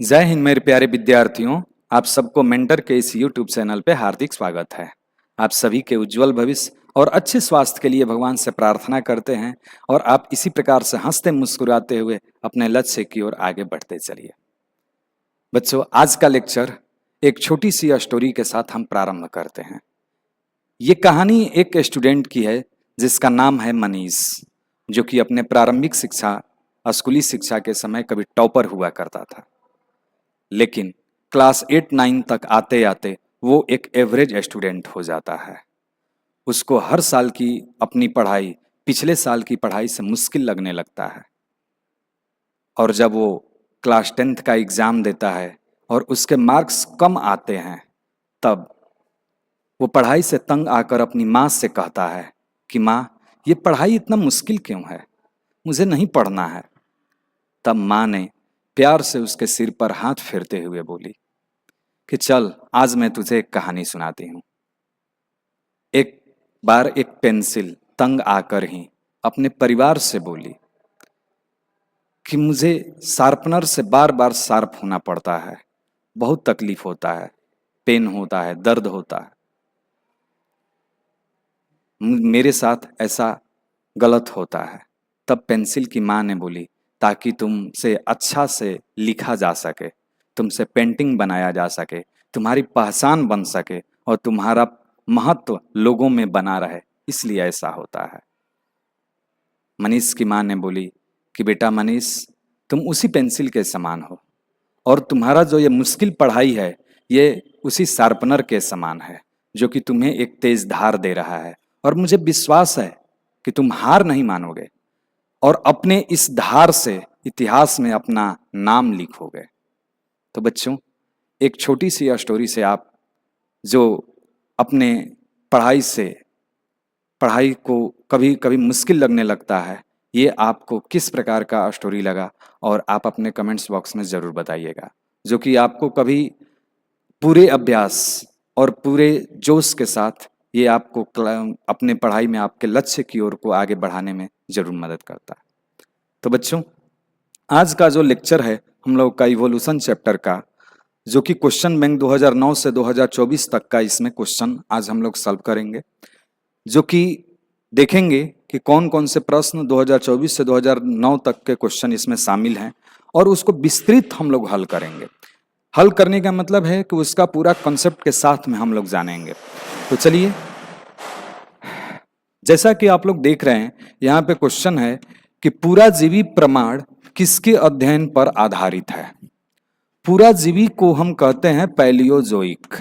जय हिंद मेरे प्यारे विद्यार्थियों। आप सबको मेंटर के इस YouTube चैनल पे हार्दिक स्वागत है। आप सभी के उज्जवल भविष्य और अच्छे स्वास्थ्य के लिए भगवान से प्रार्थना करते हैं और आप इसी प्रकार से हंसते मुस्कुराते हुए अपने लक्ष्य की ओर आगे बढ़ते चलिए। बच्चों, आज का लेक्चर एक छोटी सी स्टोरी के साथ हम प्रारंभ करते हैं। ये कहानी एक स्टूडेंट की है जिसका नाम है मनीष, जो कि अपने प्रारंभिक शिक्षा, स्कूली शिक्षा के समय कभी टॉपर हुआ करता था, लेकिन क्लास 8-9 तक आते आते वो एक एवरेज स्टूडेंट हो जाता है। उसको हर साल की अपनी पढ़ाई पिछले साल की पढ़ाई से मुश्किल लगने लगता है, और जब वो क्लास 10th का एग्जाम देता है और उसके मार्क्स कम आते हैं, तब वो पढ़ाई से तंग आकर अपनी माँ से कहता है कि माँ, ये पढ़ाई इतना मुश्किल क्यों है, मुझे नहीं पढ़ना है। तब माँ ने प्यार से उसके सिर पर हाथ फेरते हुए बोली कि चल, आज मैं तुझे एक कहानी सुनाती हूँ। एक बार एक पेंसिल तंग आकर ही अपने परिवार से बोली कि मुझे शार्पनर से बार बार शार्प होना पड़ता है, बहुत तकलीफ होता है, पेन होता है, दर्द होता है, मेरे साथ ऐसा गलत होता है। तब पेंसिल की माँ ने बोली, ताकि तुमसे अच्छा से लिखा जा सके, तुमसे पेंटिंग बनाया जा सके, तुम्हारी पहचान बन सके और तुम्हारा महत्व लोगों में बना रहे, इसलिए ऐसा होता है। मनीष की माँ ने बोली कि बेटा मनीष, तुम उसी पेंसिल के समान हो और तुम्हारा जो ये मुश्किल पढ़ाई है, ये उसी शार्पनर के समान है, जो कि तुम्हें एक तेज धार दे रहा है। और मुझे विश्वास है कि तुम हार नहीं मानोगे और अपने इस धार से इतिहास में अपना नाम लिखोगे। तो बच्चों, एक छोटी सी स्टोरी से आप जो अपने पढ़ाई से पढ़ाई को कभी कभी मुश्किल लगने लगता है, ये आपको किस प्रकार का स्टोरी लगा, और आप अपने कमेंट्स बॉक्स में ज़रूर बताइएगा, जो कि आपको कभी पूरे अभ्यास और पूरे जोश के साथ ये आपको अपने पढ़ाई में आपके लक्ष्य की ओर को आगे बढ़ाने में ज़रूर मदद करता है। तो बच्चों, आज का जो लेक्चर है हम लोग का इवोल्यूशन चैप्टर का, जो कि क्वेश्चन बैंक 2009 से 2024 तक का, इसमें क्वेश्चन आज हम लोग सॉल्व करेंगे, जो कि देखेंगे कि कौन कौन से प्रश्न 2024 से 2009 तक के क्वेश्चन इसमें शामिल हैं, और उसको विस्तृत हम लोग हल करेंगे। हल करने का मतलब है कि उसका पूरा कॉन्सेप्ट के साथ में हम लोग जानेंगे। तो चलिए, जैसा कि आप लोग देख रहे हैं, यहाँ पे क्वेश्चन है कि पूरा जीवी प्रमाण किसके अध्ययन पर आधारित है। पूरा जीवी को हम कहते हैं पैलियोजोइक।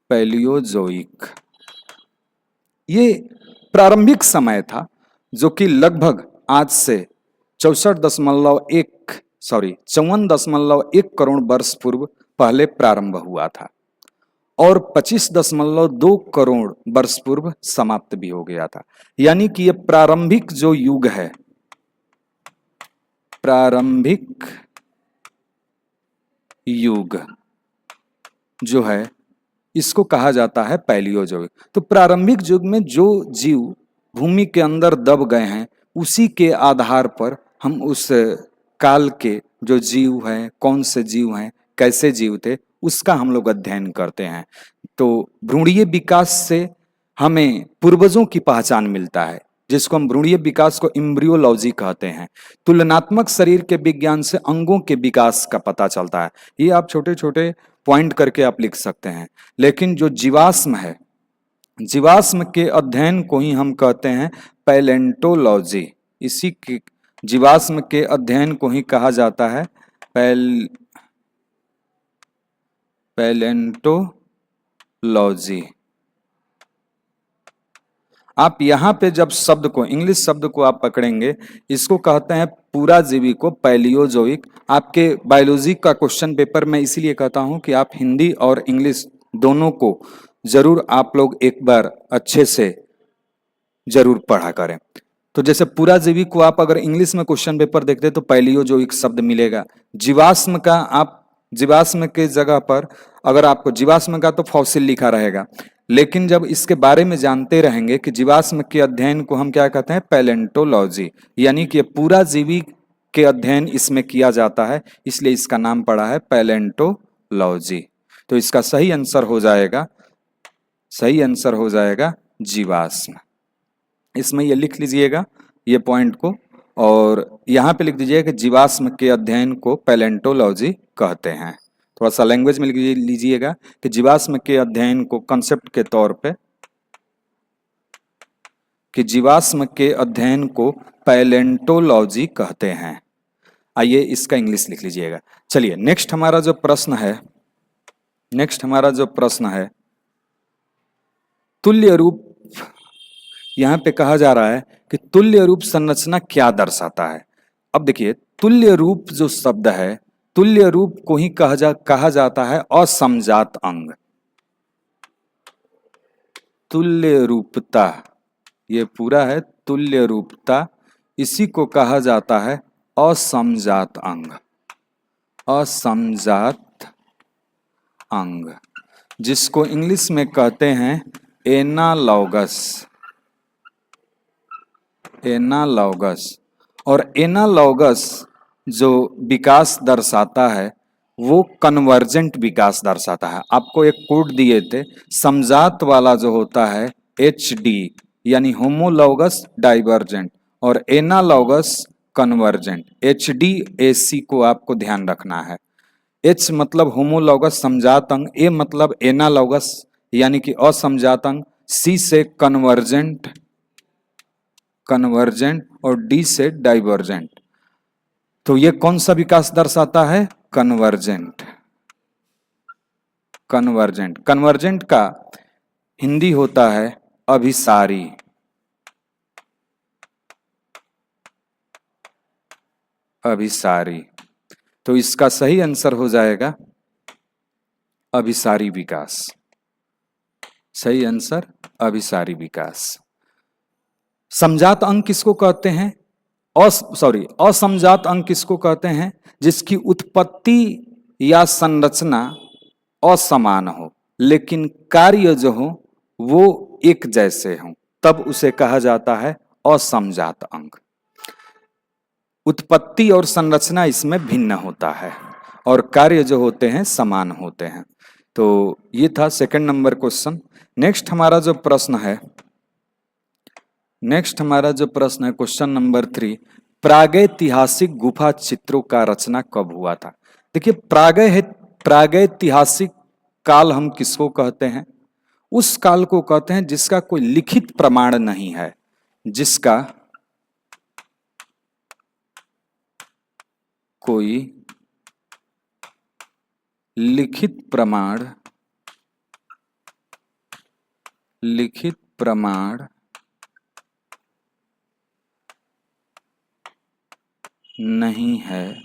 पैलियोजोइक ये प्रारंभिक समय था, जो कि लगभग आज से 54.1 करोड़ वर्ष पूर्व पहले प्रारंभ हुआ था और 25.2 करोड़ वर्ष पूर्व समाप्त भी हो गया था। यानी कि ये प्रारंभिक जो युग है, प्रारंभिक युग जो है, इसको कहा जाता है पैलियोजोइक। तो प्रारंभिक युग में जो जीव भूमि के अंदर दब गए हैं, उसी के आधार पर हम उस काल के जो जीव हैं, कौन से जीव हैं, कैसे जीव थे, उसका हम लोग अध्ययन करते हैं। तो भ्रूणीय विकास से हमें पूर्वजों की पहचान मिलता है, जिसको हम भ्रूणीय विकास को एम्ब्रियोलॉजी कहते हैं। तुलनात्मक शरीर के विज्ञान से अंगों के विकास का पता चलता है। ये आप छोटे छोटे पॉइंट करके आप लिख सकते हैं। लेकिन जो जीवाश्म है, जीवाश्म के अध्ययन को ही हम कहते हैं पैलेंटोलॉजी। इसी के जीवाश्म के अध्ययन को ही कहा जाता है पैलेंटोलॉजी। आप यहाँ पे जब शब्द को, इंग्लिश शब्द को आप पकड़ेंगे, इसको कहते हैं पूरा जीवी को पैलियोजोइक। आपके बायोलॉजी का क्वेश्चन पेपर में इसीलिए कहता हूँ कि आप हिंदी और इंग्लिश दोनों को जरूर आप लोग एक बार अच्छे से जरूर पढ़ा करें। तो जैसे पूरा जीवी को आप अगर इंग्लिश में क्वेश्चन पेपर देखते तो पैलियोजोइक शब्द मिलेगा। जीवाश्म का आप, जीवाश्म के जगह पर अगर आपको जीवाश्म का तो फॉसिल लिखा रहेगा, लेकिन जब इसके बारे में जानते रहेंगे कि जीवाश्म के अध्ययन को हम क्या कहते हैं, पैलेंटोलॉजी। यानी कि पूरा जीवी के अध्ययन इसमें किया जाता है, इसलिए इसका नाम पड़ा है पैलेंटोलॉजी। तो इसका सही आंसर हो जाएगा, सही आंसर हो जाएगा जीवाश्म। इसमें ये लिख लीजिएगा ये पॉइंट को, और यहाँ पे लिख दीजिएगा कि जीवाश्म के अध्ययन को पैलेंटोलॉजी कहते हैं। थोड़ा सा लैंग्वेज में लिख लीजिएगा कि जीवाश्म के अध्ययन को कंसेप्ट के तौर पे, कि जीवाश्म के अध्ययन को पैलेंटोलॉजी कहते हैं। आइए इसका इंग्लिश लिख लीजिएगा। चलिए नेक्स्ट हमारा जो प्रश्न है, तुल्य रूप, यहां पे कहा जा रहा है कि तुल्य रूप संरचना क्या दर्शाता है। अब देखिए तुल्य रूप जो शब्द है, तुल्य रूप को ही कहा जाता है असमजात अंग। तुल्य रूपता, ये पूरा है तुल्य रूपता, इसी को कहा जाता है असमजात अंग। असमजात अंग, जिसको इंग्लिश में कहते हैं एनालॉगस। एनालॉगस, और एनालॉगस जो विकास दर्शाता है वो कन्वर्जेंट विकास दर्शाता है। आपको एक कोड दिए थे, समजात वाला जो होता है HD यानी होमोलॉगस डाइवर्जेंट, और एनालॉगस कन्वर्जेंट। HDAC को आपको ध्यान रखना है। H मतलब होमोलॉगस समजात अंग, A मतलब एनालॉगस यानी कि असमजात अंग, C से कन्वर्जेंट और D से डाइवर्जेंट। तो ये कौन सा विकास दर्शाता है? कन्वर्जेंट। कन्वर्जेंट का हिंदी होता है अभिसारी। तो इसका सही आंसर हो जाएगा अभिसारी विकास। सही आंसर अभिसारी विकास। समजात अंग किसको कहते हैं? असमजात अंग किसको कहते हैं? जिसकी उत्पत्ति या संरचना असमान हो लेकिन कार्य जो हो वो एक जैसे हो, तब उसे कहा जाता है असमजात अंग। उत्पत्ति और संरचना इसमें भिन्न होता है और कार्य जो होते हैं समान होते हैं। तो ये था सेकंड नंबर क्वेश्चन। नेक्स्ट हमारा जो प्रश्न है क्वेश्चन नंबर 3, प्रागैतिहासिक गुफा चित्रों का रचना कब हुआ था? देखिए प्रागैतिहासिक काल हम किसको कहते हैं? उस काल को कहते हैं जिसका कोई लिखित प्रमाण नहीं है, जिसका कोई लिखित प्रमाण नहीं है,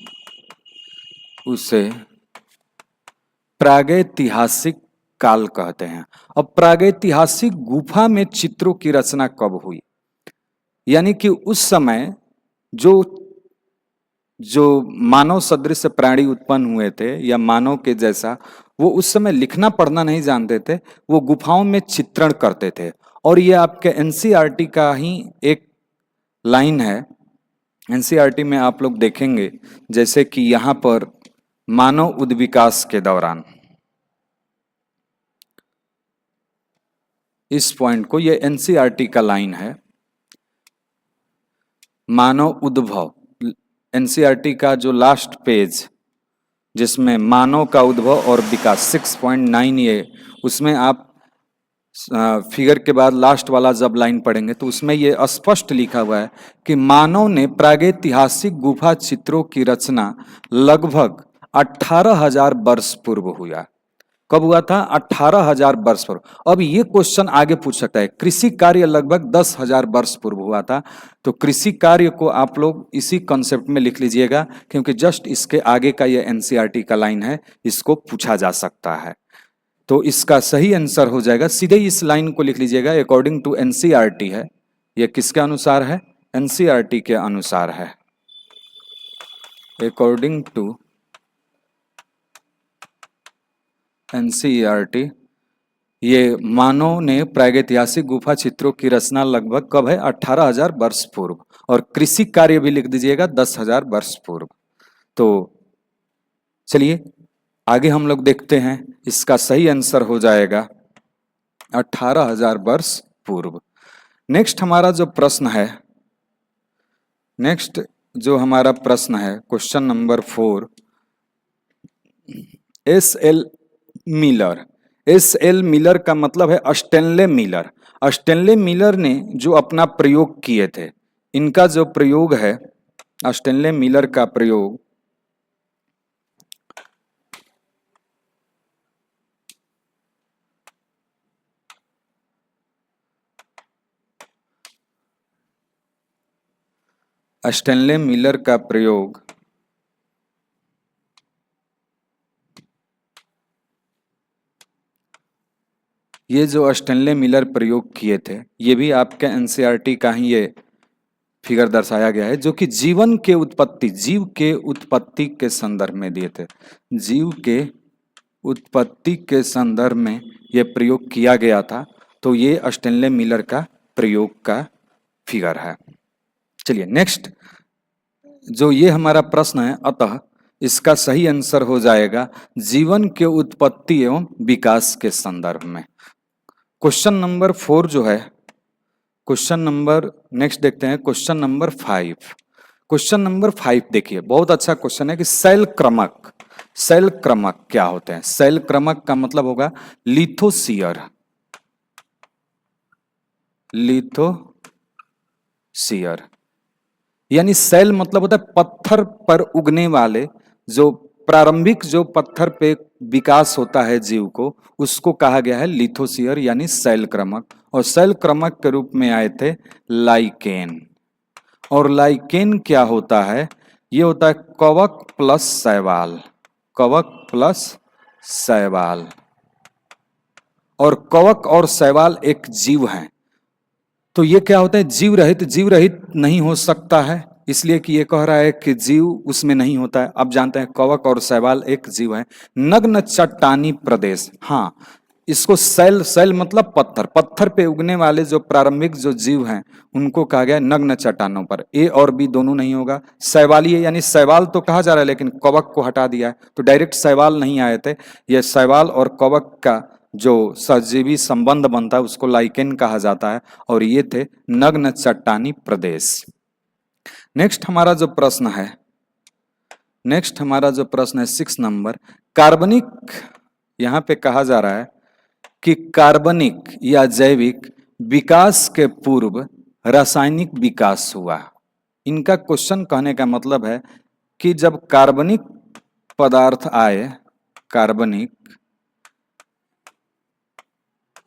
उसे प्रागैतिहासिक काल कहते हैं। अब प्रागैतिहासिक गुफा में चित्रों की रचना कब हुई? यानी कि उस समय जो मानव सदृश प्राणी उत्पन्न हुए थे या मानव के जैसा, वो उस समय लिखना पढ़ना नहीं जानते थे, वो गुफाओं में चित्रण करते थे। और ये आपके एनसीईआरटी का ही एक लाइन है। एनसीईआरटी में आप लोग देखेंगे जैसे कि यहां पर मानव उद्विकास के दौरान, इस पॉइंट को, ये एनसीईआरटी का लाइन है, मानव उद्भव। एनसीईआरटी का जो लास्ट पेज जिसमें मानव का उद्भव और विकास 6.9, ये उसमें आप फिगर के बाद लास्ट वाला जब लाइन पढ़ेंगे तो उसमें ये स्पष्ट लिखा हुआ है कि मानव ने प्रागैतिहासिक गुफा चित्रों की रचना लगभग 18,000 वर्ष पूर्व हुआ। कब हुआ था? 18,000 वर्ष पूर्व। अब ये क्वेश्चन आगे पूछ सकता है, कृषि कार्य लगभग 10,000 वर्ष पूर्व हुआ था। तो कृषि कार्य को आप लोग इसी कॉन्सेप्ट में लिख लीजिएगा, क्योंकि जस्ट इसके आगे का ये एनसीईआरटी का लाइन है, इसको पूछा जा सकता है। तो इसका सही आंसर हो जाएगा, सीधे इस लाइन को लिख लीजिएगा, अकॉर्डिंग टू एनसीईआरटी है। ये किसके अनुसार है? एनसीईआरटी के अनुसार है। अकॉर्डिंग टू एनसीईआरटी ये मानव ने प्रागैतिहासिक गुफा चित्रों की रचना लगभग कब है? 18,000 वर्ष पूर्व। और कृषि कार्य भी लिख दीजिएगा 10,000 वर्ष पूर्व। तो चलिए आगे हम लोग देखते हैं, इसका सही आंसर हो जाएगा 18,000 वर्ष पूर्व। नेक्स्ट हमारा जो प्रश्न है, नेक्स्ट जो हमारा प्रश्न है question number 4, S L Miller. S L Miller का मतलब है स्टेनले मिलर। स्टेनले मिलर ने जो अपना प्रयोग किए थे, इनका जो प्रयोग है, स्टेनले मिलर का प्रयोग स्टेनले मिलर का प्रयोग ये जो स्टेनले मिलर प्रयोग किए थे, ये भी आपके एनसीईआरटी का ही ये फिगर दर्शाया गया है, जो कि जीवन के उत्पत्ति, जीव के उत्पत्ति के संदर्भ में दिए थे। जीव के उत्पत्ति के संदर्भ में यह प्रयोग किया गया था। तो ये स्टेनले मिलर का प्रयोग का फिगर है। चलिए नेक्स्ट जो ये हमारा प्रश्न है, अतः इसका सही आंसर हो जाएगा जीवन के उत्पत्ति एवं विकास के संदर्भ में। क्वेश्चन नंबर 4 जो है, क्वेश्चन नंबर नेक्स्ट देखते हैं क्वेश्चन नंबर 5। क्वेश्चन नंबर 5 देखिए, बहुत अच्छा क्वेश्चन है कि शैल क्रमक, शैल क्रमक क्या होते हैं? शैल क्रमक का मतलब होगा लिथोसियर। लिथोसियर यानी शैल मतलब होता है पत्थर पर उगने वाले, जो प्रारंभिक जो पत्थर पे विकास होता है जीव को, उसको कहा गया है लिथोसियर यानी शैल क्रमक। और शैल क्रमक के रूप में आए थे लाइकेन। और लाइकेन क्या होता है? ये होता है कवक प्लस शैवाल, कवक प्लस शैवाल। और कवक और शैवाल एक जीव हैं। तो ये क्या होता है? जीव रहित, जीव रहित नहीं हो सकता है, इसलिए कि ये कह रहा है कि जीव उसमें नहीं होता है। अब जानते हैं कवक और शैवाल एक जीव है। नग्न चट्टानी प्रदेश, हाँ, इसको शैल, शैल मतलब पत्थर, पत्थर पे उगने वाले जो प्रारंभिक जो जीव हैं उनको कहा गया नग्न चट्टानों पर। ए और बी दोनों नहीं होगा, शैवालीय यानी शैवाल तो कहा जा रहा है लेकिन कवक को हटा दिया है, तो डायरेक्ट शैवाल नहीं आए थे। ये शैवाल और कवक का जो सजीवी संबंध बनता है उसको लाइकेन कहा जाता है। और ये थे नग्न चट्टानी प्रदेश। नेक्स्ट हमारा जो प्रश्न है, नेक्स्ट हमारा जो प्रश्न है 6 नंबर, कार्बनिक, यहां पे कहा जा रहा है कि कार्बनिक या जैविक विकास के पूर्व रासायनिक विकास हुआ। इनका क्वेश्चन कहने का मतलब है कि जब कार्बनिक पदार्थ आए, कार्बनिक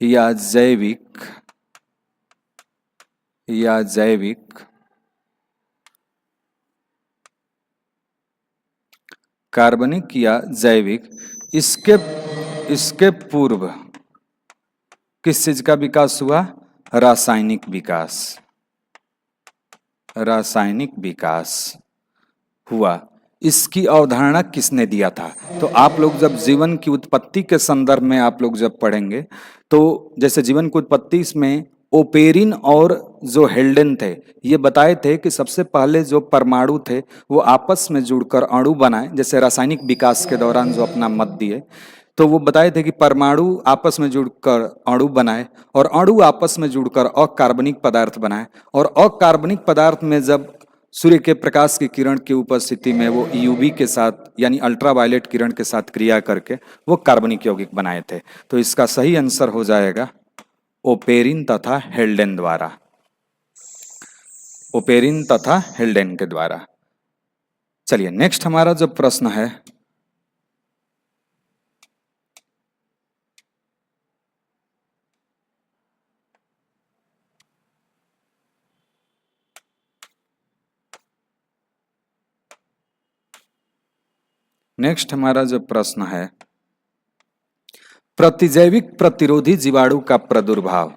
या जैविक, या जैविक, कार्बनिक या जैविक, इसके पूर्व किस चीज का विकास हुआ? रासायनिक विकास, रासायनिक विकास हुआ। इसकी अवधारणा किसने दिया था? तो आप लोग जब जीवन की उत्पत्ति के संदर्भ में आप लोग जब पढ़ेंगे, तो जैसे जीवन की उत्पत्ति इसमें ओपेरिन और जो हेल्डेन थे, ये बताए थे कि सबसे पहले जो परमाणु थे वो आपस में जुड़कर अणु बनाए। जैसे रासायनिक विकास के दौरान जो अपना मत दिए, तो वो बताए थे कि परमाणु आपस में जुड़कर अणु बनाए और अणु आपस में जुड़कर अकार्बनिक पदार्थ बनाए। और अकार्बनिक पदार्थ में जब सूर्य के प्रकाश की किरण की उपस्थिति में वो यूवी के साथ यानी अल्ट्रावायलेट किरण के साथ क्रिया करके वो कार्बनिक यौगिक बनाए थे। तो इसका सही आंसर हो जाएगा ओपेरिन तथा हेल्डेन द्वारा, ओपेरिन तथा हेल्डेन के द्वारा। चलिए नेक्स्ट हमारा जो प्रश्न है, नेक्स्ट हमारा जो प्रश्न है, प्रतिजैविक प्रतिरोधी जीवाणु का प्रादुर्भाव।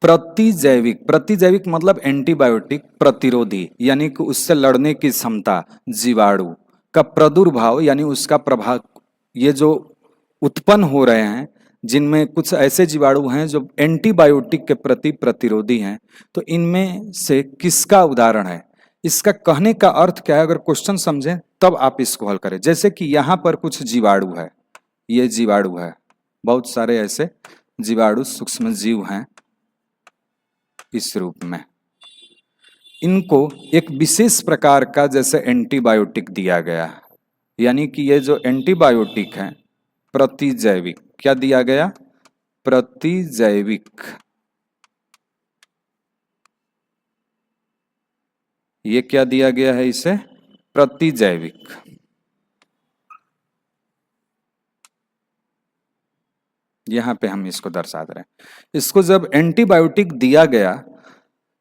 प्रतिजैविक, प्रतिजैविक मतलब एंटीबायोटिक, प्रतिरोधी यानी कि उससे लड़ने की क्षमता जीवाणु का प्रादुर्भाव यानी उसका प्रभाव, ये जो उत्पन्न हो रहे हैं जिनमें कुछ ऐसे जीवाणु हैं जो एंटीबायोटिक के प्रति प्रतिरोधी हैं। तो इनमें से किसका उदाहरण है? इसका कहने का अर्थ क्या है, अगर क्वेश्चन समझें तब आप इसको हल करें। जैसे कि यहाँ पर कुछ जीवाणु है, ये जीवाणु है, बहुत सारे ऐसे जीवाणु सूक्ष्म जीव हैं इस रूप में। इनको एक विशेष प्रकार का जैसे एंटीबायोटिक दिया गया, यानी कि ये जो एंटीबायोटिक है प्रतिजैविक, क्या दिया गया? प्रतिजैविक। ये क्या दिया गया है इसे? प्रतिजैविक। यहां पे हम इसको दर्शा रहे हैं। इसको जब एंटीबायोटिक दिया गया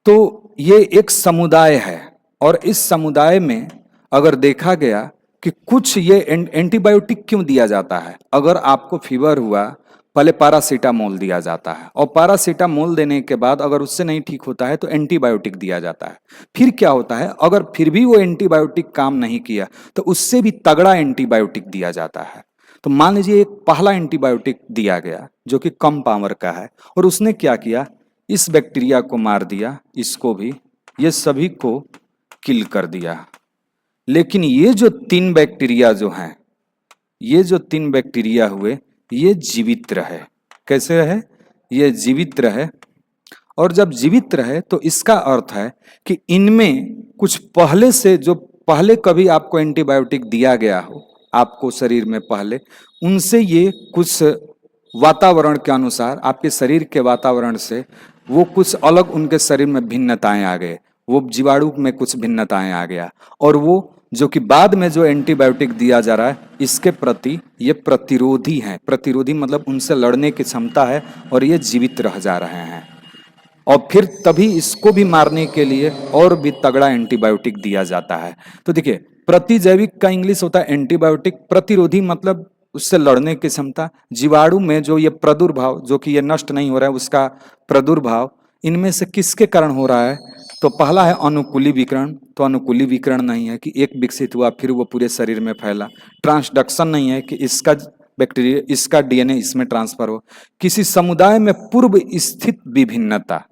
तो ये एक समुदाय है, और इस समुदाय में अगर देखा गया कि कुछ ये एंटीबायोटिक क्यों दिया जाता है? अगर आपको फीवर हुआ, पहले पैरासीटामोल दिया जाता है, और पैरासीटामोल देने के बाद अगर उससे नहीं ठीक होता है तो एंटीबायोटिक दिया जाता है। फिर क्या होता है, अगर फिर भी वो एंटीबायोटिक काम नहीं किया तो उससे भी तगड़ा एंटीबायोटिक दिया जाता है। तो मान लीजिए एक पहला एंटीबायोटिक दिया गया जो कि कम पावर का है, और उसने क्या किया, इस बैक्टीरिया को मार दिया, इसको भी, ये सभी को किल कर दिया। लेकिन ये जो 3 बैक्टीरिया जो हैं, ये जो 3 बैक्टीरिया हुए, ये जीवित रहे। कैसे रहे? ये जीवित रहे। और जब जीवित रहे तो इसका अर्थ है कि इनमें कुछ पहले से, जो पहले कभी आपको एंटीबायोटिक दिया गया हो आपको शरीर में पहले, उनसे ये कुछ वातावरण के अनुसार, आपके शरीर के वातावरण से वो कुछ अलग, उनके शरीर में भिन्नताएं आ गए, वो जीवाणु में कुछ भिन्नताएं आ गया, और वो जो कि बाद में जो एंटीबायोटिक दिया जा रहा है इसके प्रति ये प्रतिरोधी हैं। प्रतिरोधी मतलब उनसे लड़ने की क्षमता है, और ये जीवित रह जा रहे हैं। और फिर तभी इसको भी मारने के लिए और भी तगड़ा एंटीबायोटिक दिया जाता है। तो देखिए, प्रतिजैविक का इंग्लिश होता है एंटीबायोटिक, प्रतिरोधी मतलब उससे लड़ने की क्षमता। जीवाणु में जो ये प्रादुर्भाव, जो कि ये नष्ट नहीं हो रहा है, उसका प्रादुर्भाव इनमें से किसके कारण हो रहा है? तो पहला है अनुकूलीकरण। तो अनुकूलीकरण नहीं है कि एक विकसित हुआ फिर वो पूरे शरीर में फैला। ट्रांसडक्शन नहीं है कि इसका बैक्टीरिया, इसका डीएनए इसमें ट्रांसफर हो। किसी समुदाय में पूर्व स्थित विभिन्नता,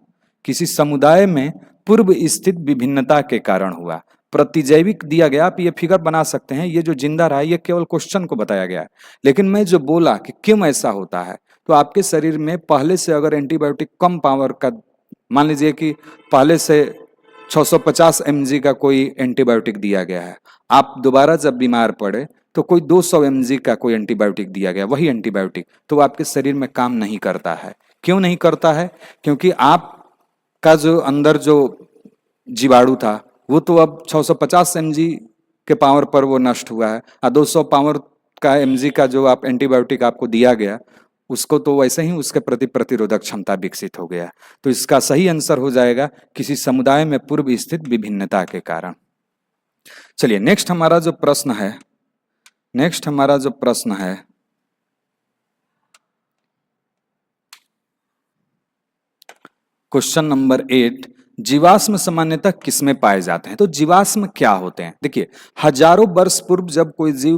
किसी समुदाय में पूर्व स्थित विभिन्नता के कारण हुआ। प्रतिजैविक दिया गया, आप ये फिगर बना सकते हैं, ये जो जिंदा रहा ये केवल क्वेश्चन को बताया गया है। लेकिन मैं जो बोला कि क्यों ऐसा होता है, तो आपके शरीर में पहले से अगर एंटीबायोटिक कम पावर का, मान लीजिए कि पहले से 650 mg का कोई एंटीबायोटिक दिया गया है, आप दोबारा जब बीमार पड़े तो कोई 200 mg का कोई एंटीबायोटिक दिया गया, वही एंटीबायोटिक, तो आपके शरीर में काम नहीं करता है। क्यों नहीं करता है? क्योंकि आपका जो अंदर जो जीवाणु था वो तो अब 650 mg के पावर पर वो नष्ट हुआ है, और 200 पावर का mg का जो आप एंटीबायोटिक आपको दिया गया उसको तो वैसे ही उसके प्रति प्रतिरोधक क्षमता विकसित हो गया। तो इसका सही आंसर हो जाएगा किसी समुदाय में पूर्व स्थित विभिन्नता के कारण। चलिए नेक्स्ट हमारा जो प्रश्न है, क्वेश्चन नंबर 8, जीवाश्म सामान्यतः किसमें पाए जाते हैं? तो जीवाश्म क्या होते हैं? देखिए, हजारों वर्ष पूर्व जब कोई जीव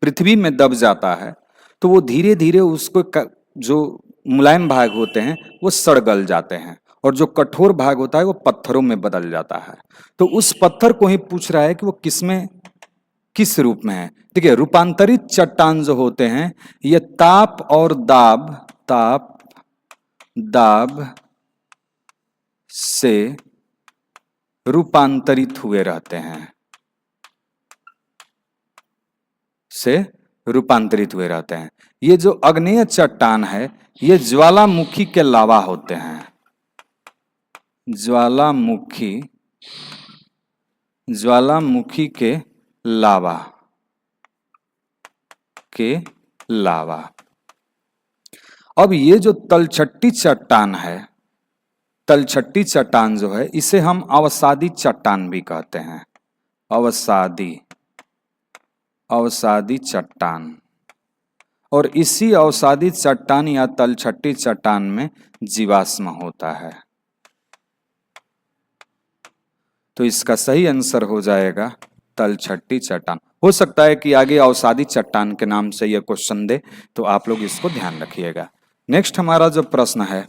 पृथ्वी में दब जाता है तो वो धीरे धीरे उसको जो मुलायम भाग होते हैं वो सड़ गल जाते हैं, और जो कठोर भाग होता है वो पत्थरों में बदल जाता है। तो उस पत्थर को ही पूछ रहा है कि वो किसमें, किस रूप में है। देखिए, रूपांतरित चट्टान जो होते हैं ये ताप और दाब से रूपांतरित हुए रहते हैं, ये जो अग्नेय चट्टान है ये ज्वालामुखी के लावा होते हैं। ज्वालामुखी के लावा। अब ये जो तलछट्टी चट्टान जो है इसे हम अवसादी चट्टान भी कहते हैं। अवसादी चट्टान। और इसी अवसादी चट्टान या तलछट्टी चट्टान में जीवाश्म होता है। तो इसका सही आंसर हो जाएगा तलछट्टी चट्टान। हो सकता है कि आगे अवसादी चट्टान के नाम से यह क्वेश्चन दे, तो आप लोग इसको ध्यान रखिएगा। नेक्स्ट हमारा जो प्रश्न है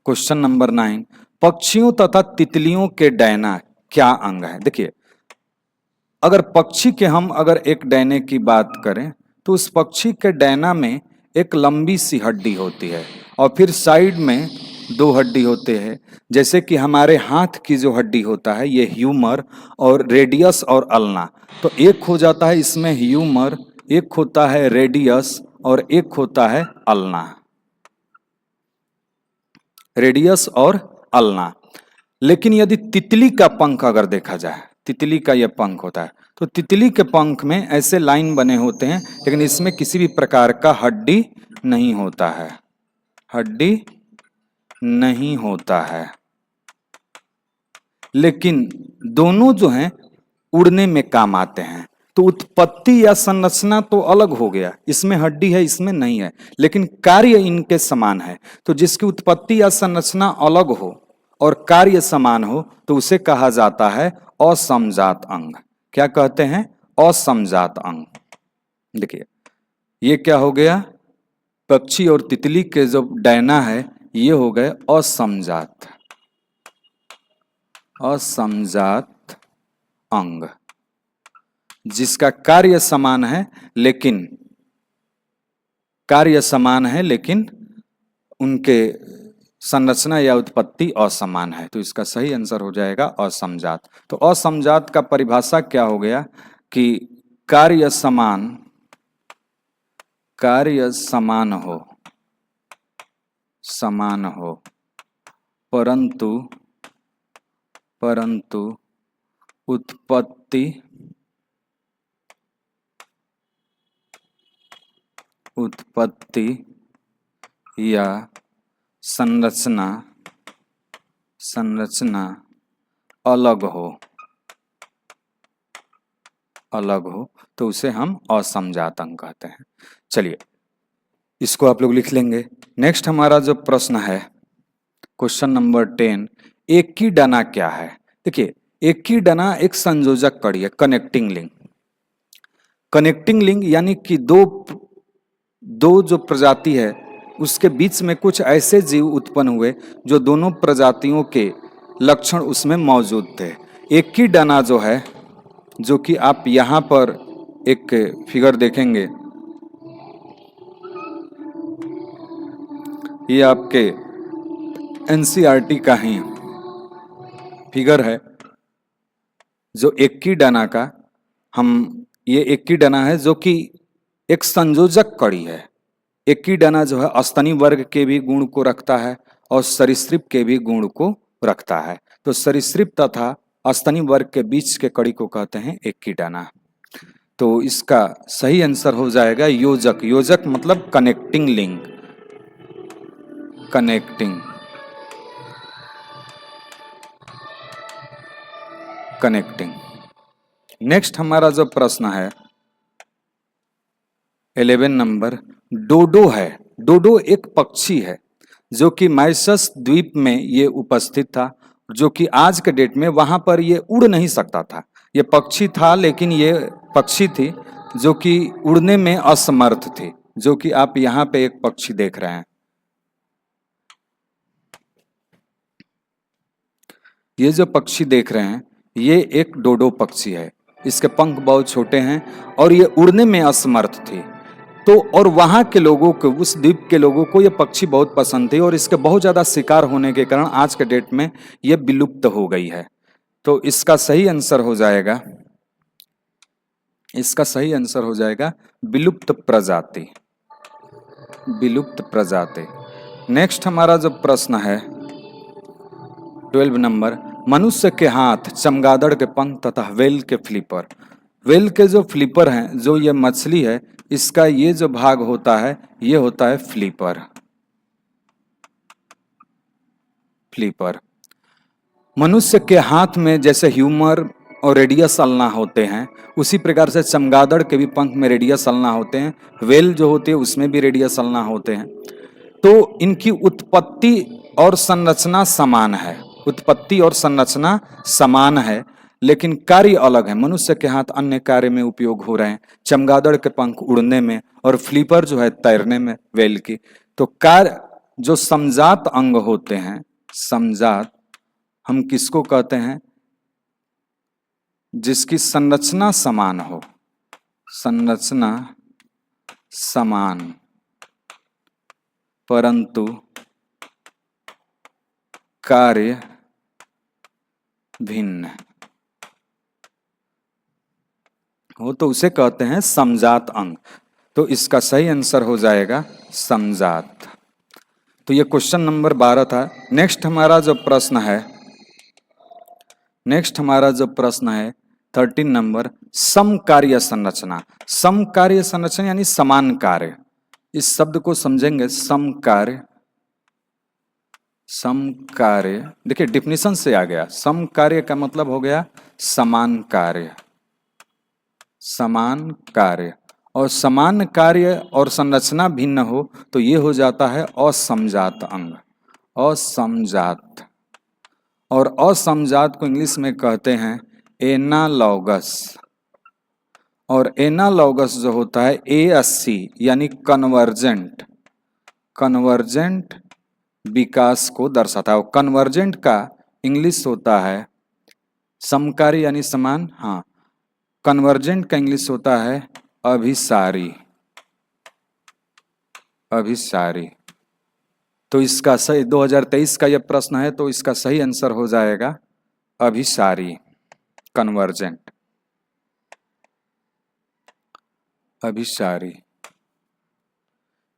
क्वेश्चन नंबर 9, पक्षियों तथा तितलियों के डैना क्या अंग है। देखिए, अगर पक्षी के हम अगर एक डैने की बात करें तो उस पक्षी के डैना में एक लंबी सी हड्डी होती है और फिर साइड में 2 हड्डी होते हैं। जैसे कि हमारे हाथ की जो हड्डी होता है ये ह्यूमर और रेडियस और अल्ना, तो एक हो जाता है इसमें ह्यूमर, एक होता है रेडियस और एक होता है अल्ना, रेडियस और अल्ना। लेकिन यदि तितली का पंख अगर देखा जाए, तितली का यह पंख होता है, तो तितली के पंख में ऐसे लाइन बने होते हैं, लेकिन इसमें किसी भी प्रकार का हड्डी नहीं होता है, हड्डी नहीं होता है। लेकिन दोनों जो हैं उड़ने में काम आते हैं। तो उत्पत्ति या संरचना तो अलग हो गया, इसमें हड्डी है इसमें नहीं है, लेकिन कार्य इनके समान है। तो जिसकी उत्पत्ति या संरचना अलग हो और कार्य समान हो तो उसे कहा जाता है असमजात अंग। क्या कहते हैं? असमजात अंग। देखिए, ये क्या हो गया, पक्षी और तितली के जो डैना है ये हो गए असमजात, असमजात अंग, जिसका कार्य समान है लेकिन उनके संरचना या उत्पत्ति असमान है। तो इसका सही आंसर हो जाएगा असमजात। तो असमजात का परिभाषा क्या हो गया कि कार्य समान हो परंतु उत्पत्ति या संरचना अलग हो तो उसे हम असमजात अंग कहते हैं। चलिए, इसको आप लोग लिख लेंगे। नेक्स्ट हमारा जो प्रश्न है क्वेश्चन नंबर 10, एक की डना क्या है। देखिए, एक की डना एक संयोजक कड़ी है, कनेक्टिंग लिंक। कनेक्टिंग लिंक यानी कि दो जो प्रजाति है उसके बीच में कुछ ऐसे जीव उत्पन्न हुए जो दोनों प्रजातियों के लक्षण उसमें मौजूद थे। एक की डना जो है, जो कि आप यहाँ पर एक फिगर देखेंगे, ये आपके एनसीईआरटी का ही फिगर है जो एक की डना का, ये एक की डना है जो कि एक संयोजक कड़ी है। एक की डना जो है स्तनी वर्ग के भी गुण को रखता है और सरीसृप के भी गुण को रखता है। तो सरीसृप तथा स्तनी वर्ग के बीच के कड़ी को कहते हैं एक की डना। तो इसका सही आंसर हो जाएगा योजक। योजक मतलब कनेक्टिंग लिंक, कनेक्टिंग। नेक्स्ट हमारा जो प्रश्न है 11 नंबर, डोडो है। डोडो एक पक्षी है जो कि मॉरिशस द्वीप में ये उपस्थित था, जो कि आज के डेट में वहां पर ये उड़ नहीं सकता था। ये पक्षी था लेकिन ये पक्षी थी जो कि उड़ने में असमर्थ थी, जो कि आप यहाँ पे एक पक्षी देख रहे हैं। ये जो पक्षी देख रहे हैं ये एक डोडो पक्षी है। इसके पंख बहुत छोटे हैं और ये उड़ने में असमर्थ थी। तो और वहां के लोगों को, उस द्वीप के लोगों को ये पक्षी बहुत पसंद थी और इसके बहुत ज्यादा शिकार होने के कारण आज के डेट में ये विलुप्त हो गई है। तो इसका सही आंसर हो जाएगा, विलुप्त प्रजाति, विलुप्त प्रजाति। नेक्स्ट हमारा जो प्रश्न है 12 नंबर, मनुष्य के हाथ, चमगादड़ के पंख तथा व्हेल के फ्लिपर। व्हेल के जो फ्लिपर हैं, जो ये मछली है, इसका ये जो भाग होता है ये होता है फ्लिपर। मनुष्य के हाथ में जैसे ह्यूमर और रेडियस अल्ना होते हैं, उसी प्रकार से चमगादड़ के भी पंख में रेडियस अल्ना होते हैं। व्हेल जो होती है उसमें भी रेडियस अल्ना होते हैं। तो इनकी उत्पत्ति और संरचना समान है, लेकिन कार्य अलग है। मनुष्य के हाथ अन्य कार्य में उपयोग हो रहे हैं, चमगादड़ के पंख उड़ने में और फ्लीपर जो है तैरने में, वेल की। तो कार्य जो समजात अंग होते हैं, समजात हम किसको कहते हैं? जिसकी संरचना समान हो, संरचना समान परंतु कार्य भिन्न हो, तो उसे कहते हैं समजात अंग। तो इसका सही आंसर हो जाएगा समजात। तो ये क्वेश्चन नंबर 12 था। नेक्स्ट हमारा जो प्रश्न है 13 नंबर, समकार्य संरचना। समकार्य संरचना यानी समान कार्य। इस शब्द को समझेंगे, समकार्य। समकार्य देखिए डिफिनीशन से आ गया, समकार्य का मतलब हो गया समान कार्य, समान कार्य। और समान कार्य और संरचना भिन्न हो तो ये हो जाता है असमजात अंग, असमजात। और असमजात को इंग्लिश में कहते हैं एनालॉगस। और एनालॉगस जो होता है ASC यानी कन्वर्जेंट, कन्वर्जेंट विकास को दर्शाता है। और कन्वर्जेंट का इंग्लिश होता है समकार्य यानी समान, हाँ, कन्वर्जेंट का इंग्लिश होता है अभिसारी, अभिसारी। तो इसका सही 2023 का यह प्रश्न है, तो इसका सही आंसर हो जाएगा अभिसारी, कन्वर्जेंट, अभिसारी।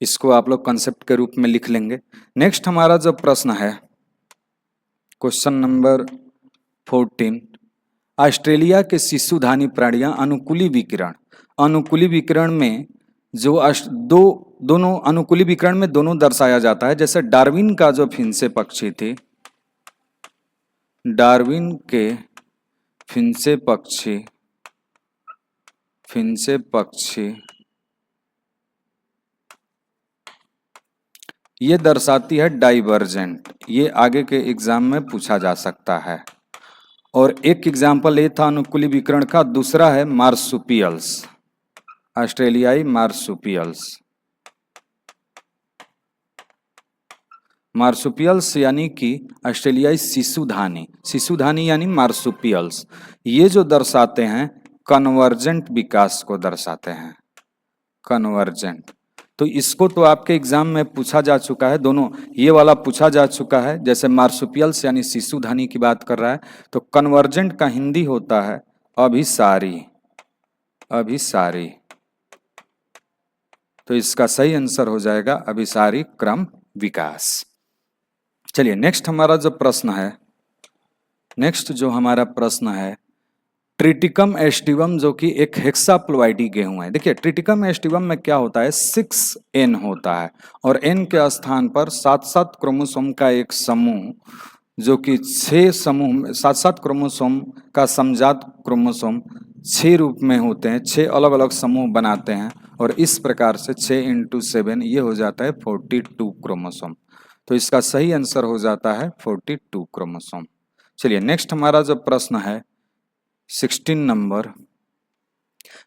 इसको आप लोग कंसेप्ट के रूप में लिख लेंगे। नेक्स्ट हमारा जो प्रश्न है क्वेश्चन नंबर 14, ऑस्ट्रेलिया के शिशुधानी प्राणियां अनुकूली विकिरण, अनुकूली विकिरण में जो दोनों अनुकूली विकिरण में दोनों दर्शाया जाता है। जैसे डार्विन का जो फिंसे पक्षी थे, डार्विन के फिंसे पक्षी, फिंसे पक्षी ये दर्शाती है डाइवर्जेंट। ये आगे के एग्जाम में पूछा जा सकता है। और एक एग्जाम्पल ये था अनुकूली विकिरण का, दूसरा है मार्सुपियल्स, ऑस्ट्रेलियाई मार्सुपियल्स। मार्सुपियल्स यानी कि ऑस्ट्रेलियाई शिशुधानी, शिशुधानी यानी मार्सुपियल्स। ये जो दर्शाते हैं कन्वर्जेंट विकास को दर्शाते हैं, कन्वर्जेंट। तो इसको तो आपके एग्जाम में पूछा जा चुका है, दोनों ये वाला पूछा जा चुका है। जैसे मार्सुपियल्स यानी शिशुधानी की बात कर रहा है, तो कन्वर्जेंट का हिंदी होता है अभिसारी, अभिसारी। तो इसका सही आंसर हो जाएगा अभिसारी क्रम विकास। चलिए नेक्स्ट हमारा जो प्रश्न है, नेक्स्ट जो हमारा प्रश्न है ट्रिटिकम एस्टिवम, जो कि एक हेक्साप्लोइडी गेहूं है। देखिए ट्रिटिकम एस्टिवम में क्या होता है, 6N होता है और N के स्थान पर 7-7 क्रोमोसोम का एक समूह, जो कि 6 समूह 7-7 क्रोमोसोम का समजात क्रोमोसोम 6 रूप में होते हैं, 6 अलग अलग समूह बनाते हैं। और इस प्रकार से 6 × 7 ये हो जाता है 42 क्रोमोसोम। तो इसका सही आंसर हो जाता है 42 क्रोमोसोम। चलिए नेक्स्ट हमारा जो प्रश्न है 16 नंबर,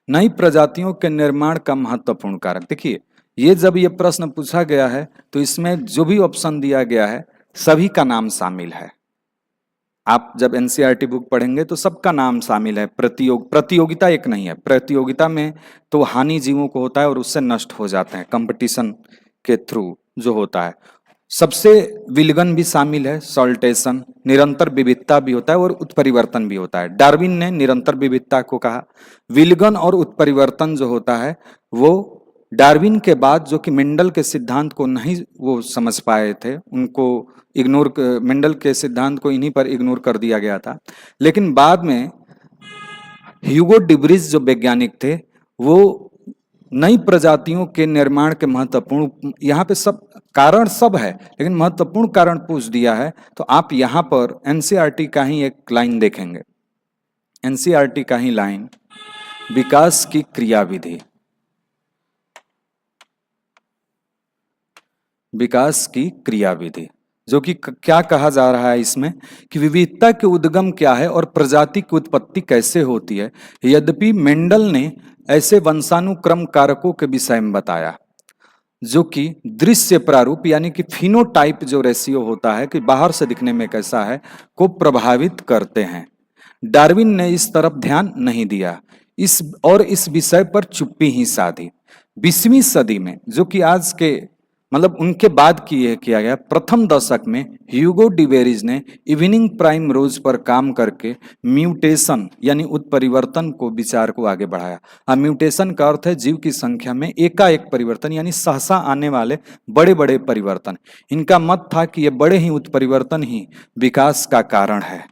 नई प्रजातियों के निर्माण का महत्वपूर्ण कारक। देखिए ये जब ये प्रश्न पूछा गया है तो इसमें जो भी ऑप्शन दिया गया है सभी का नाम शामिल है। आप जब NCERT बुक पढ़ेंगे तो सबका नाम शामिल है। प्रतियोगिता एक नहीं है, प्रतियोगिता में तो हानि जीवों को होता है और उससे नष्ट हो जाते हैं कंपटीशन के थ्रू जो होता है। सबसे विलगन भी शामिल है, सॉल्टेशन, निरंतर विविधता भी होता है और उत्परिवर्तन भी होता है। डार्विन ने निरंतर विविधता को कहा। विलगन और उत्परिवर्तन जो होता है वो डार्विन के बाद, जो कि मेंडल के सिद्धांत को नहीं वो समझ पाए थे, उनको इग्नोर, मेंडल के सिद्धांत को इन्हीं पर इग्नोर कर दिया गया था। लेकिन बाद में ह्यूगो डिब्रिज जो वैज्ञानिक थे वो नई प्रजातियों के निर्माण के महत्वपूर्ण, यहाँ पे सब कारण सब है लेकिन महत्वपूर्ण कारण पूछ दिया है। तो आप यहाँ पर NCERT का ही एक लाइन देखेंगे, NCERT का ही लाइन, विकास की क्रियाविधि, विकास की क्रियाविधि। जो कि क्या कहा जा रहा है इसमें कि विविधता के उद्गम क्या है और प्रजाति की उत्पत्ति कैसे होती है। यद्यपि मेंडल ने ऐसे वंशानुक्रम कारकों के विषय में बताया जो कि दृश्य प्रारूप यानी कि फिनोटाइप जो रेशियो होता है कि बाहर से दिखने में कैसा है को प्रभावित करते हैं। डार्विन ने इस तरफ ध्यान नहीं दिया इस विषय पर चुप्पी ही साधी। 20वीं सदी में जो कि आज के मतलब उनके बाद किया गया प्रथम दशक में ह्यूगो डिवेरिज ने इवनिंग प्राइम रोज पर काम करके म्यूटेशन यानी उत्परिवर्तन को विचार को आगे बढ़ाया। अब म्यूटेशन का अर्थ है जीव की संख्या में एकाएक परिवर्तन यानी सहसा आने वाले बड़े बड़े परिवर्तन। इनका मत था कि ये बड़े ही उत्परिवर्तन ही विकास का कारण है,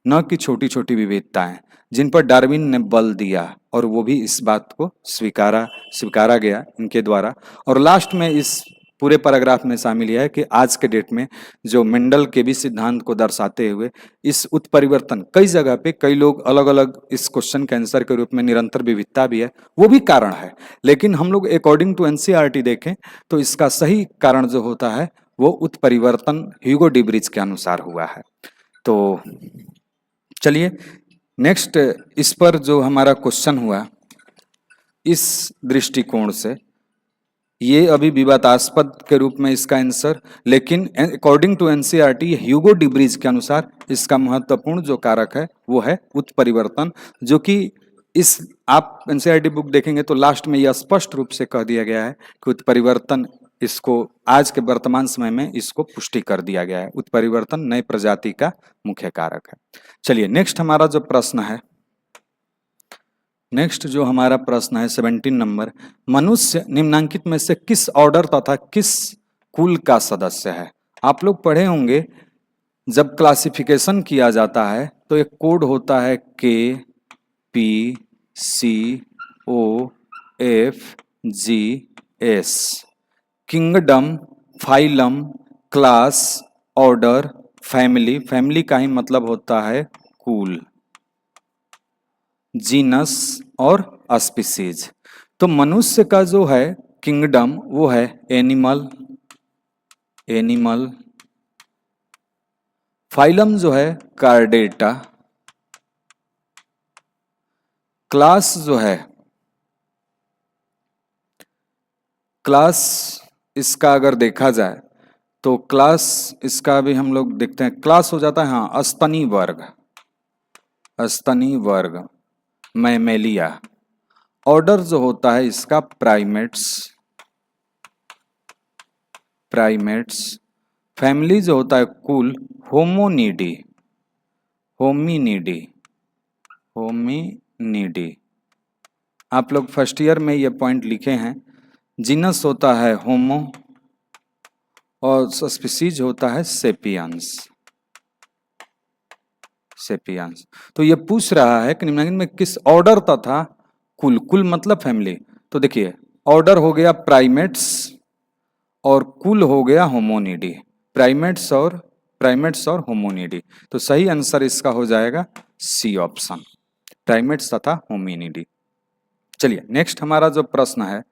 न कि छोटी छोटी विविधताएं, जिन पर डार्विन ने बल दिया और वो भी इस बात को स्वीकारा गया इनके द्वारा। और लास्ट में इस पूरे पैराग्राफ में शामिल यह है कि आज के डेट में जो मेंडल के भी सिद्धांत को दर्शाते हुए इस उत्परिवर्तन कई जगह पे कई लोग अलग अलग इस क्वेश्चन के आंसर के रूप में निरंतर विविधता भी है वो भी कारण है, लेकिन हम लोग अकॉर्डिंग टू एनसीईआरटी देखें तो इसका सही कारण जो होता है वो उत्परिवर्तन ह्यूगो डिब्रिज के अनुसार हुआ है। तो चलिए नेक्स्ट इस पर जो हमारा क्वेश्चन हुआ इस दृष्टिकोण से ये अभी विवादास्पद के रूप में इसका आंसर, लेकिन according to NCERT Hugo de Vries के अनुसार इसका महत्वपूर्ण जो कारक है वो है उत्परिवर्तन, जो कि इस आप एनसीईआरटी बुक देखेंगे तो लास्ट में यह स्पष्ट रूप से कह दिया गया है कि उत्परिवर्तन इसको आज के वर्तमान समय में इसको पुष्टि कर दिया गया है, उत्परिवर्तन नई प्रजाति का मुख्य कारक है। चलिए नेक्स्ट हमारा जो प्रश्न है, नेक्स्ट जो हमारा प्रश्न है 17 नंबर, मनुष्य निम्नांकित में से किस ऑर्डर तथा किस कुल का सदस्य है। आप लोग पढ़े होंगे जब क्लासिफिकेशन किया जाता है तो एक कोड होता है K P C O F G S, kingdom, phylum, class, order, family, family का ही मतलब होता है कुल, जीनस और स्पीसीज। तो मनुष्य का जो है किंगडम वो है एनिमल, फाइलम जो है कार्डेटा, क्लास जो है क्लास इसका अगर देखा जाए तो क्लास इसका भी हम लोग देखते हैं क्लास हो जाता है हाँ स्तनी वर्ग मैमेलिया। ऑर्डर जो होता है इसका प्राइमेट्स, फैमिली जो होता है कुल होमिनिडी। आप लोग फर्स्ट ईयर में ये पॉइंट लिखे हैं। जीनस होता है होमो और स्पीसीज होता है सेपियंस। तो ये पूछ रहा है कि निम्नलिखित में किस ऑर्डर तथा कुल मतलब फैमिली। तो देखिए ऑर्डर हो गया प्राइमेट्स और कुल हो गया होमोनिडी, प्राइमेट्स और होमोनिडी। तो सही आंसर इसका हो जाएगा सी ऑप्शन, प्राइमेट्स तथा होमिनिडी। चलिए नेक्स्ट हमारा जो प्रश्न है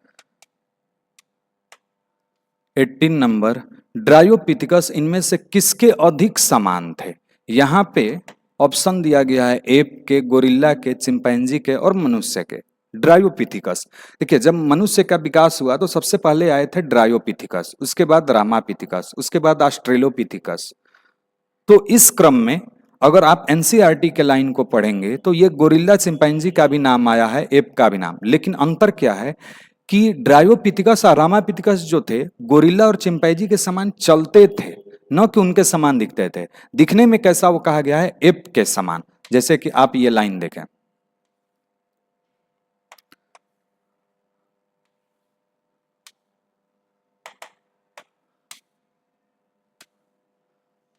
18 नंबर, ड्रायोपिथिकस इनमें से किसके अधिक समान थे। यहाँ पे ऑप्शन दिया गया है एप के, गोरिल्ला के, चिंपैंजी के और मनुष्य के। ड्रायोपिथिकस देखिए जब मनुष्य का विकास हुआ तो सबसे पहले आए थे ड्रायोपिथिकस, उसके बाद रामापिथिकस, उसके बाद ऑस्ट्रेलोपिथिकस। तो इस क्रम में अगर आप एनसीईआरटी के लाइन को पढ़ेंगे तो ये गोरिल्ला चिंपैंजी का भी नाम आया है, एप का भी नाम, लेकिन अंतर क्या है कि ड्रायोपिथिकस और रामापिथिकस जो थे गोरिल्ला और चिंपैंजी के समान चलते थे, न कि उनके समान दिखते थे। दिखने में कैसा वो कहा गया है एप के समान, जैसे कि आप ये लाइन देखें।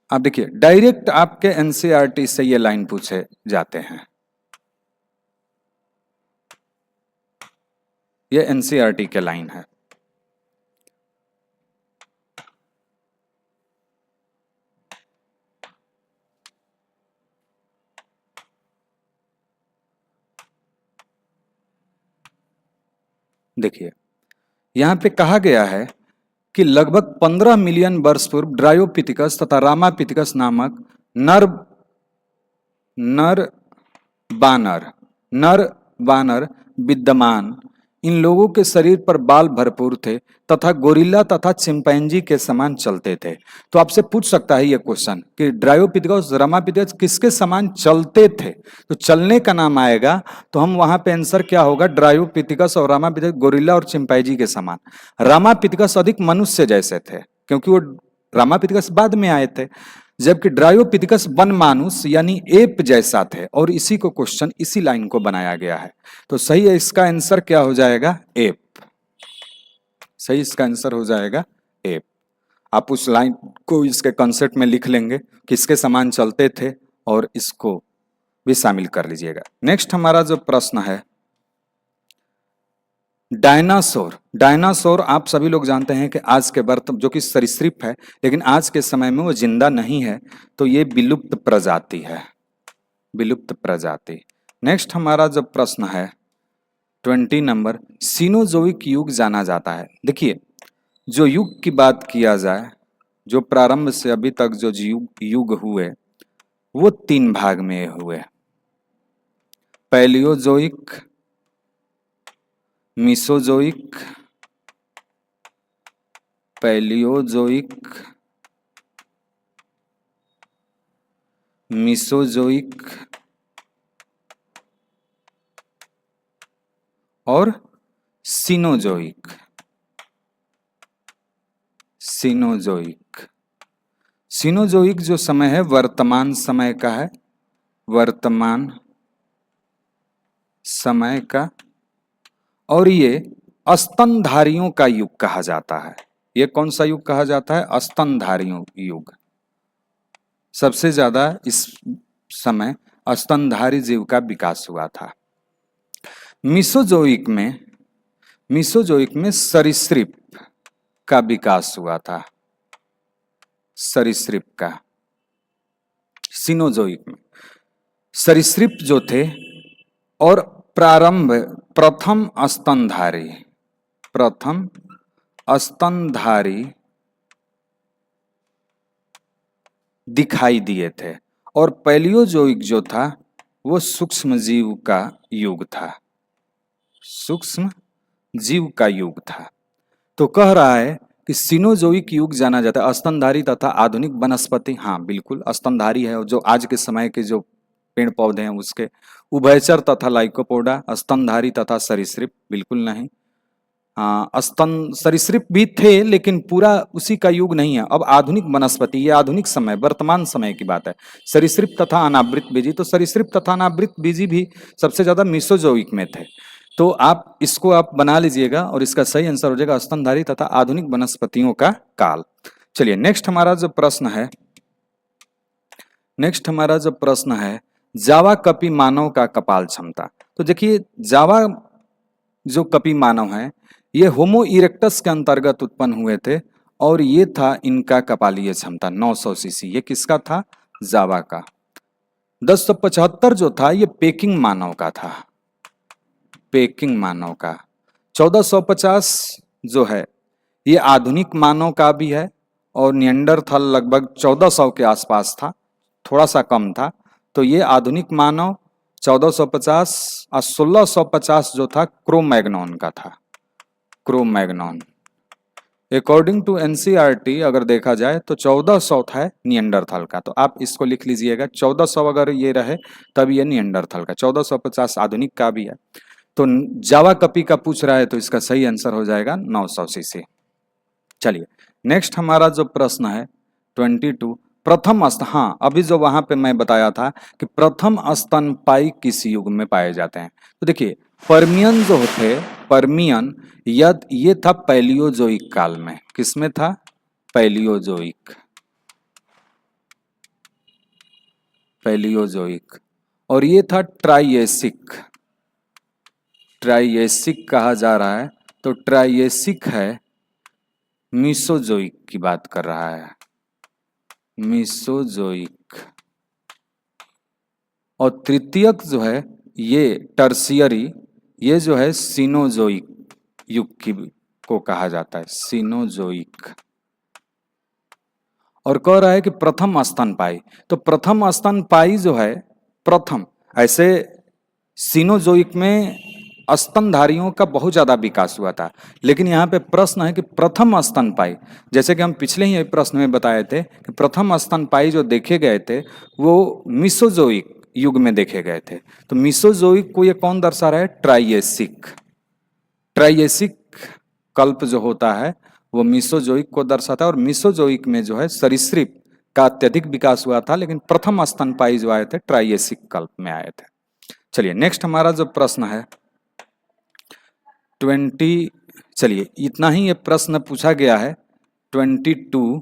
आप देखिए डायरेक्ट आपके एनसीईआरटी से ये लाइन पूछे जाते हैं, ये एनसीईआरटी के लाइन है। देखिए यहां पे कहा गया है कि लगभग 15 मिलियन वर्ष पूर्व ड्रायोपिथिकस तथा रामापिथिकस नामक नर नर बानर नर बानर विद्यमान। इन लोगों के शरीर पर बाल भरपूर थे तथा गोरिल्ला तथा चिंपैंजी के समान चलते थे। तो आपसे पूछ सकता है ये क्वेश्चन कि ड्रायोपिथेकस रामापिथेकस किसके समान चलते थे, तो चलने का नाम आएगा तो हम वहां पे आंसर क्या होगा, ड्रायोपिथेकस और रामापिथेकस गोरिल्ला और चिंपैंजी के समान। रामापिथेकस अधिक मनुष्य जैसे थे क्योंकि वो रामापिथेकस बाद में आए थे, जबकि ड्रायोपिथेकस वन मानुस यानी एप जैसा थे। और इसी को क्वेश्चन इसी लाइन को बनाया गया है। तो सही है इसका आंसर क्या हो जाएगा, एप। सही इसका आंसर हो जाएगा एप। आप उस लाइन को इसके कॉन्सेप्ट में लिख लेंगे, किसके समान चलते थे, और इसको भी शामिल कर लीजिएगा। नेक्स्ट हमारा जो प्रश्न है, डायनासोर। डायनासोर आप सभी लोग जानते हैं कि आज के जो कि सरीसृप है, लेकिन आज के समय में वो जिंदा नहीं है, तो ये विलुप्त प्रजाति है, विलुप्त प्रजाति। नेक्स्ट हमारा जो प्रश्न है 20 नंबर, सीनोजोइक युग जाना जाता है। देखिए, जो युग की बात किया जाए, जो प्रारंभ से अभी तक जो युग हुए वो 3 भाग में हुए, पैलियोजोइक, मीसोजोइक, पैलियोजोइक, मीसोजोइक और सीनोजोइक। सीनोजोइक सीनोजोइक जो समय है वर्तमान समय का है, वर्तमान समय का, और ये स्तनधारियों का युग कहा जाता है। ये कौन सा युग कहा जाता है, स्तनधारियों युग। सबसे ज्यादा इस समय स्तनधारी जीव का विकास हुआ था। मीसोजोइक में सरीसृप का विकास हुआ था, सरीसृप का। सीनोजोइक में सरीसृप जो थे, और प्रारंभ प्रथम स्तनधारी दिखाई दिए थे, और पैलियोजोइक जो था वो सूक्ष्म जीव का युग था, सूक्ष्म जीव का युग था। तो कह रहा है कि सीनोजोइक युग जाना जाता है, स्तनधारी तथा आधुनिक वनस्पति। हाँ बिल्कुल, स्तनधारी है जो आज के समय के जो पेड़ पौधे हैं उसके। उभयचर तथा लाइकोपोडा, स्तनधारी तथा सरीसृप बिल्कुल नहीं। स्तन सरीसृप भी थे लेकिन पूरा उसी का युग नहीं है। अब आधुनिक वनस्पति, ये आधुनिक समय वर्तमान समय की बात है। सरीसृप तथा अनावृत बीजी, तो सरीसृप तथा अनावृत बीजी भी सबसे ज्यादा मीसोजोइक में थे। तो आप इसको आप बना लीजिएगा और इसका सही आंसर हो जाएगा स्तनधारी तथा आधुनिक वनस्पतियों का काल। चलिए नेक्स्ट हमारा जो प्रश्न है जावा कपि मानव का कपाल क्षमता। तो देखिए, जावा जो कपि मानव है ये होमो इरेक्टस के अंतर्गत उत्पन्न हुए थे, और ये था इनका कपालीय क्षमता 900 सीसी। ये किसका था, जावा का। 1075 जो था ये पेकिंग मानव का था, पेकिंग मानव का। 1450 जो है ये आधुनिक मानव का भी है, और निएंडरथल लगभग 1400 के आसपास था, थोड़ा सा कम था। तो ये आधुनिक मानव 1450 और 1650 जो था क्रोमैग्नॉन का था, क्रोमैग्नॉन। अकॉर्डिंग टू एनसीईआरटी अगर देखा जाए तो 1400 था निएंडरथल का। तो आप इसको लिख लीजिएगा, 1400 अगर ये रहे तब ये निएंडरथल का, 1450 आधुनिक का भी है। तो जावा कपि का पूछ रहा है तो इसका सही आंसर हो जाएगा 900 सीसी। चलिए नेक्स्ट हमारा जो प्रश्न है 22, प्रथम हाँ अभी जो वहां पे मैं बताया था कि प्रथम स्तनपायी किस युग में पाए जाते हैं। तो देखिए, पर्मियन जो थे, पर्मियन ये था पैलियोजोइक काल में। किसमें था, पैलियोजोइक, पैलियोजोइक। और ये था ट्राइएसिक, ट्राइएसिक कहा जा रहा है। तो ट्राइएसिक है, मीसोजोइक की बात कर रहा है, मीसोजोइक। और तृतीयक जो है ये टर्शियरी, ये जो है सीनोजोइक युग की को कहा जाता है, सीनोजोइक। और कह रहा है कि प्रथम स्तनपायी, तो प्रथम स्तनपायी जो है, प्रथम, ऐसे सीनोजोइक में स्तनधारियों का बहुत ज्यादा विकास हुआ था, लेकिन यहाँ पे प्रश्न है कि प्रथम स्तनपायी, जैसे कि हम पिछले ही प्रश्न में बताए थे कि प्रथम स्तनपायी जो देखे गए थे वो मिसोजोइक युग में देखे गए थे। तो मिसोजोइक को ये कौन दर्शा रहा है? ट्राइएसिक। ट्राइएसिक कल्प जो होता है वो मिसोजोइक को दर्शाता है, और मिसोजोइक में जो है सरीसृप का अत्यधिक विकास हुआ था, लेकिन प्रथम स्तनपायी जो आए थे ट्राइएसिक कल्प में आए थे। चलिए नेक्स्ट हमारा जो प्रश्न है 20, चलिए इतना ही ये प्रश्न पूछा गया है 22।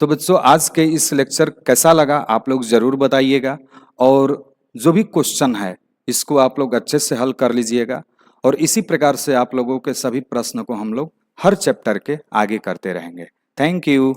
तो बच्चों आज के इस लेक्चर कैसा लगा आप लोग जरूर बताइएगा, और जो भी क्वेश्चन है इसको आप लोग अच्छे से हल कर लीजिएगा, और इसी प्रकार से आप लोगों के सभी प्रश्न को हम लोग हर चैप्टर के आगे करते रहेंगे। Thank you.